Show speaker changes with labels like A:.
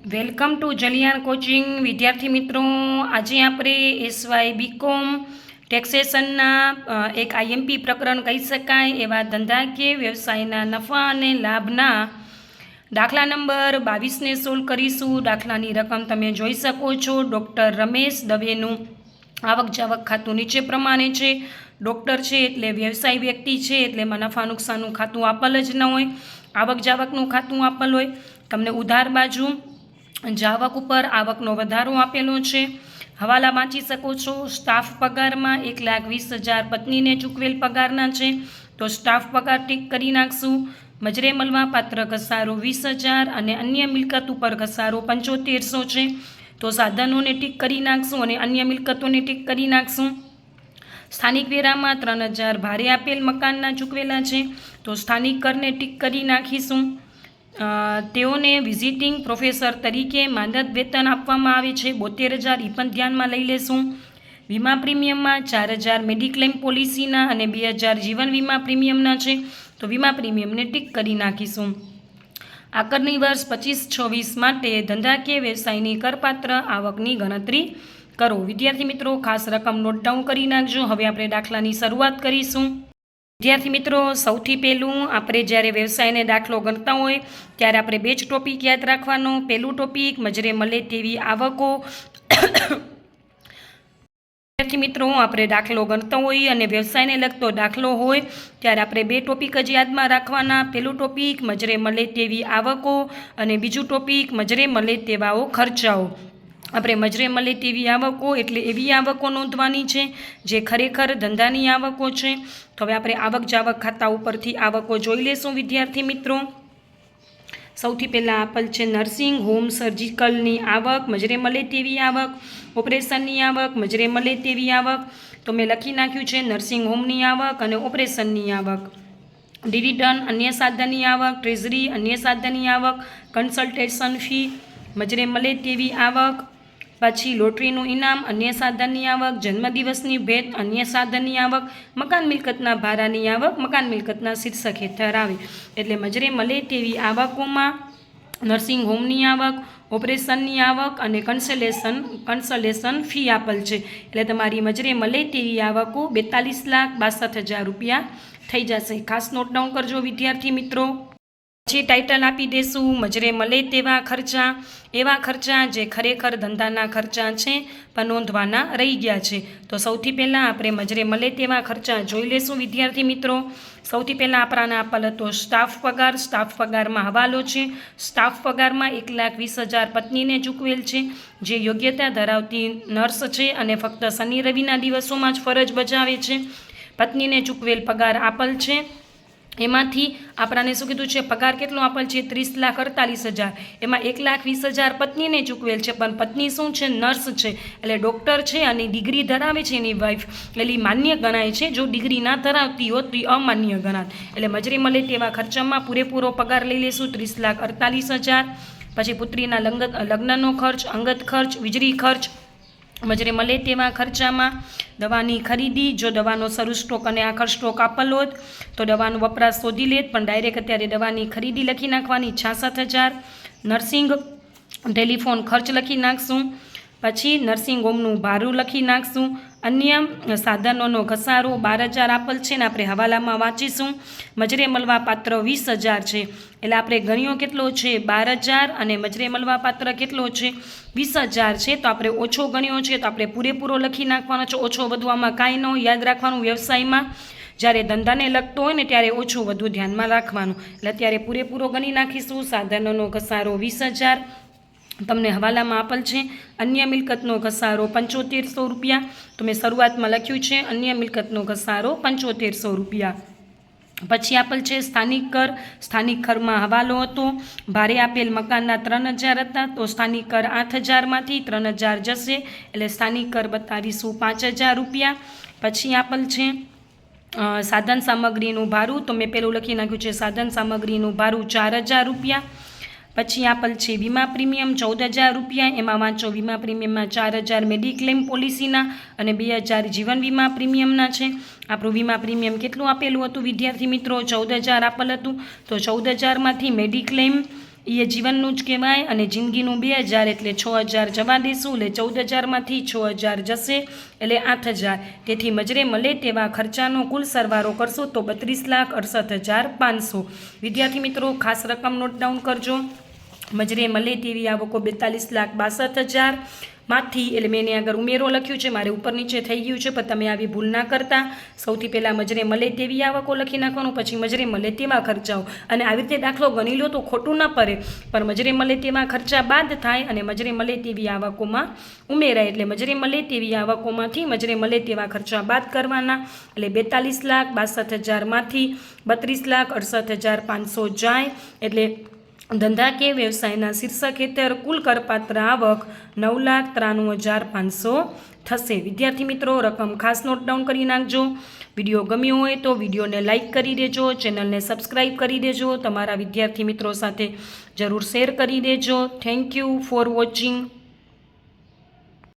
A: Welcome to જલિયાન coaching વિદ્યાર્થી મિત્રો, આજે આપણે એસવાય બીકોમ ટેક્સેશનના એક આઈએમપી પ્રકરણ કહી શકાય એવા ધંધાકીય વ્યવસાયના નફા અને લાભના દાખલા નંબર 22ને સોલ્વ કરીશું. દાખલાની રકમ તમે જોઈ શકો છો. ડૉક્ટર રમેશ દવેનું આવક જાવક ખાતું નીચે પ્રમાણે છે. ડૉક્ટર છે એટલે વ્યવસાય વ્યક્તિ છે, એટલે એમાં નફા નુકસાનનું ખાતું આપેલ જ ન હોય, આવક જાવકનું ખાતું આપેલ હોય. તમને ઉધાર બાજુ જાવક ઉપર આવકનો વધારો આપેલો છે. હવાલા વાંચી શકો છો. સ્ટાફ પગારમાં 1,20,000 પત્નીને ચૂકવેલ પગારના છે, તો સ્ટાફ પગાર ટીક કરી નાખશું. મજરે મળવા પાત્ર ઘસારો 20,000 અને અન્ય મિલકત ઉપર ઘસારો 7500 છે, તો સાધનોને ટીક કરી નાખશું અને અન્ય મિલકતોને ટીક કરી નાખશું. સ્થાનિક વેરામાં 3,000 ભારે આપેલ મકાનના ચૂકવેલા છે, તો સ્થાનિક કરને ટીક કરી નાખીશું. તેઓને વિઝિટિંગ પ્રોફેસર તરીકે માનદ વેતન આપવામાં આવે છે 72,000, એ પણ ધ્યાનમાં લઈ લેશું. વીમા પ્રીમિયમમાં 4,000 મેડિક્લેમ પોલિસીના અને 2,000 જીવન વીમા પ્રીમિયમના છે, તો વીમા પ્રીમિયમને ટીક કરી નાખીશું. આકરની વર્ષ 25-26 માટે ધંધાકીય વ્યવસાયની કરપાત્ર આવકની ગણતરી કરો. વિદ્યાર્થી મિત્રો, ખાસ રકમ નોટ ડાઉન કરી નાખજો. હવે આપણે દાખલાની શરૂઆત કરીશું. વિદ્યાર્થી મિત્રો, સૌથી પહેલું આપણે જ્યારે વ્યવસાયને દાખલો ગણતા હોય ત્યારે આપણે 2 જ ટોપિક યાદ રાખવાનો. પહેલું ટોપિક મજરે મળે તેવી આવકો. વિદ્યાર્થી મિત્રો, આપણે દાખલો ગણતા હોઈએ અને વ્યવસાયને લગતો દાખલો હોય ત્યારે આપણે 2 ટોપિક જ યાદમાં રાખવાના. પહેલું ટોપિક મજરે મળે તેવી આવકો અને બીજું ટોપિક મજરે મળે તેવાઓ ખર્ચાઓ. આપણે મજરે મળે તેવી આવકો એટલે એવી આવકો નોંધવાની છે જે ખરેખર ધંધાની આવકો છે. તો હવે આપણે આવક જાવક ખાતા ઉપરથી આવકો જોઈ લેશું. વિદ્યાર્થી મિત્રો, સૌથી પહેલાં આપેલ છે નર્સિંગ હોમ સર્જિકલની આવક, મજરે મળે તેવી આવક. ઓપરેશનની આવક, મજરે મળે તેવી આવક. તો મેં લખી નાખ્યું છે નર્સિંગ હોમની આવક અને ઓપરેશનની આવક. ડિવિડન્ડ અન્ય સાધનની આવક, ટ્રેઝરી અન્ય સાધનની આવક, કન્સલ્ટેશન ફી મજરે મળે તેવી આવક. પછી લોટરીનું ઇનામ અન્ય સાધનની આવક, જન્મદિવસની ભેટ અન્ય સાધનની આવક, મકાન મિલકતના ભાડાની આવક મકાન મિલકતના શીર્ષક હેઠળ આવે. એટલે મજરે મળે તેવી આવકોમાં નર્સિંગ હોમની આવક, ઓપરેશનની આવક અને કન્સલેશન ફી આપેલ છે. એટલે તમારી મજરે મળે તેવી આવકો 42,62,000 રૂપિયા થઈ જશે. ખાસ નોટ ડાઉન કરજો વિદ્યાર્થી મિત્રો. પછી ટાઇટલ આપી દેશું મજરે મળે તેવા ખર્ચા, એવા ખર્ચા જે ખરેખર ધંધાના ખર્ચા છે પણ નોંધવાના રહી ગયા છે. તો સૌથી પહેલાં આપણે મજરે મળે તેવા ખર્ચા જોઈ લેશું. વિદ્યાર્થી મિત્રો, સૌથી પહેલાં આપણાને આપેલ હતો સ્ટાફ પગાર. સ્ટાફ પગારમાં હવાલો છે. સ્ટાફ પગારમાં 1,20,000 પત્નીને ચૂકવેલ છે, જે યોગ્યતા ધરાવતી નર્સ છે અને ફક્ત શનિ રવિના દિવસોમાં જ ફરજ બજાવે છે. પત્નીને ચૂકવેલ પગાર આપેલ છે. એમાંથી આપણાને શું કીધું છે, પગાર કેટલો આપેલ છે 30,48,000. એમાં 1,20,000 પત્નીને ચૂકવેલ છે, પણ પત્ની શું છે, નર્સ છે, એટલે ડૉક્ટર છે અને ડિગ્રી ધરાવે છે એની વાઈફ, એટલે માન્ય ગણાય છે. જો ડિગ્રી ના ધરાવતી હોત તો અમાન્ય ગણાત. એટલે મજરી મળે તેવા ખર્ચામાં પૂરેપૂરો પગાર લઈ લેશું 30,48,000. પછી પુત્રીના લગ્નનો ખર્ચ, અંગત ખર્ચ, વીજળી ખર્ચ. મજરે મળે તેવા ખર્ચામાં દવાની ખરીદી. જો દવાનો શરૂ સ્ટોક અને આખર સ્ટોક આપેલો હોત તો દવાનો વપરાશ શોધી લેત, પણ ડાયરેક્ટ અત્યારે દવાની ખરીદી લખી નાખવાની 66,000. નર્સિંગ ટેલિફોન ખર્ચ લખી નાખશું. પછી નર્સિંગ હોમનું ભાડું લખી નાખશું. અન્ય સાધનોનો ઘસારો 12,000 આપેલ છે ને આપણે હવાલામાં વાંચીશું. મજરે મળવા પાત્ર 20,000 છે, એટલે આપણે ગણ્યો કેટલો છે 12,000 અને મજરે મળવા પાત્ર કેટલો છે 20,000 છે. તો આપણે ઓછો ગણ્યો છે તો આપણે પૂરેપૂરો લખી નાખવાનો છે. ઓછો વધુ આમાં કાંઈ ન યાદ રાખવાનું. વ્યવસાયમાં જ્યારે ધંધાને લગતો હોય ને ત્યારે ઓછું વધુ ધ્યાનમાં રાખવાનું. એટલે અત્યારે પૂરેપૂરો ગણી નાખીશું. સાધનોનો ઘસારો 20,000 તમને હવાલામાં આપેલ છે. અન્ય મિલકતનો ઘસારો 7500 રૂપિયા. તો મેં શરૂઆતમાં લખ્યું છે અન્ય મિલકતનો ઘસારો 7500 રૂપિયા. પછી આપેલ છે સ્થાનિક કર. સ્થાનિક કરમાં હવાલો હતો. ભારે આપેલ મકાનના 3,000 હતા, તો સ્થાનિક કર 8,000માંથી 3,000 જશે, એટલે સ્થાનિક કર બતાવીશું 5,000 રૂપિયા. પછી આપેલ છે સાધન સામગ્રીનું ભાડું. તો મેં પેલું લખી નાખ્યું છે સાધન સામગ્રીનું ભાડું 4,000 રૂપિયા. પછી આપેલ છે વીમા પ્રીમિયમ 14,000 રૂપિયા. એમાં વાંચો વીમા પ્રીમિયમમાં 4,000 મેડિક્લેમ પોલિસીના અને 2,000 જીવન વીમા પ્રીમિયમના છે. આપણું વીમા પ્રીમિયમ કેટલું આપેલું હતું વિદ્યાર્થી મિત્રો? 14,000 આપેલ હતું. તો 14,000માંથી મેડિક્લેમ એ જીવનનું જ કહેવાય અને જિંદગીનું 2000 એટલે 6000 જવા દઈશું એટલે 14000માંથી 6000 જશે એટલે 8000 તેથી મજરે મળે તેવા ખર્ચાનો કુલ સરવાળો કરશો તો 32,68,500 વિદ્યાર્થી મિત્રો ખાસ રકમ નોટ ડાઉન કરજો મજરે મળે તેવી આવકો 42,62,000 માંથી એટલે મેં એને આગળ ઉમેરો લખ્યું છે મારે ઉપર નીચે થઈ ગયું છે પણ તમે આવી ભૂલ ના કરતા સૌથી પહેલાં મજરે મળે તેવી આવકો લખી નાખવાનું પછી મજરે મળે તેવા ખર્ચાઓ અને આવી રીતે દાખલો ગણી લો તો ખોટું ના પડે પણ મજરે મળે તેવા ખર્ચા બાદ થાય અને મજરે મળે તેવી આવકોમાં ઉમેરાય એટલે મજરે મળે તેવી આવકોમાંથી મજરે મળે તેવા ખર્ચા બાદ કરવાના એટલે 42,62,000માંથી 32,68,500 જાય એટલે ધંધા કે વ્યવસાયના શીર્ષક હેઠળ કુલ કરપાત્ર આવક 9,93,500 થશે વિદ્યાર્થી મિત્રો રકમ ખાસ નોટ ડાઉન કરી નાખજો વિડીયો ગમ્યો હોય તો વિડીયોને લાઇક કરી દેજો ચેનલને સબસ્ક્રાઈબ કરી દેજો તમારા વિદ્યાર્થી મિત્રો સાથે જરૂર શેર કરી દેજો થેન્ક યુ ફોર વોચિંગ